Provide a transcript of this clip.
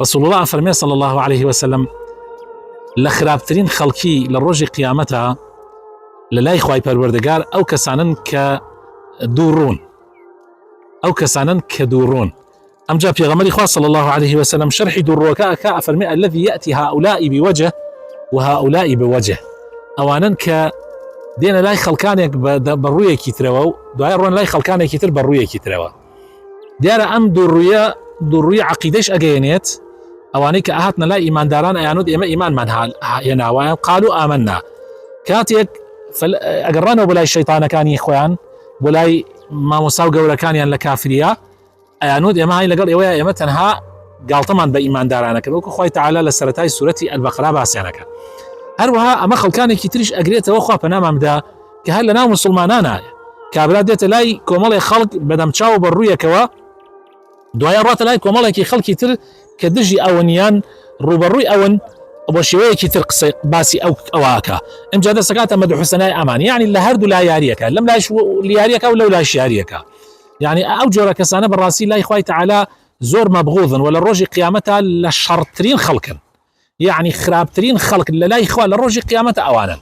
رسول الله فرمي صلى الله عليه وسلم لخرابترين خلقي للروج قيامتها للاي خواي پروردگار او كسانن كدورون ام جاء في غمر إخوة صلى الله عليه وسلم شرح دروكا فرمي الذي يأتي هؤلاء بوجه وهؤلاء بوجه اوانن ك دينا لاي خلقانك برويه كيتروا دايرون لاي خلقانك كيتر برويه كيتروا ديارا ام درويه عقيدش اجينيت اواني كاهاتنا لا ايمان داران ايانود اما ايمان من يناوان قالوا امنا كاتيك اقرانا بلاي الشيطان كان يخوان بلاي ما مساو قولا كان ين لكافريا ايانود اما هاي لقل ايويا اما تنها قال طمان بايمان دارانك وكو خوي تعالى لسرتاي سورة البقرة باسيانك هروها اما خلقانك كيتريش اقريته وخوا بنام دا كهل لنا مسلمانانا كابلاد ديت لاي كومالي خلق بدم تشاو برويه كوا دوايا رات لاي كومالي كي خلق كيتر كدجي اونيان روبروي اون ابو شويه كيتر قصي باسي او اواكا ام جاد سكات مدح حسناي امان يعني لهرد لا ياريك لم لا ياريك ولا لا شاريك يعني اوجر كسانه بالراسي لا اخوي تعالى زور مبغوضا ولا الروج قيامتها لشرطرين خلقا يعني خرابترين خلق لا اخوان الروج قيامتها اوانا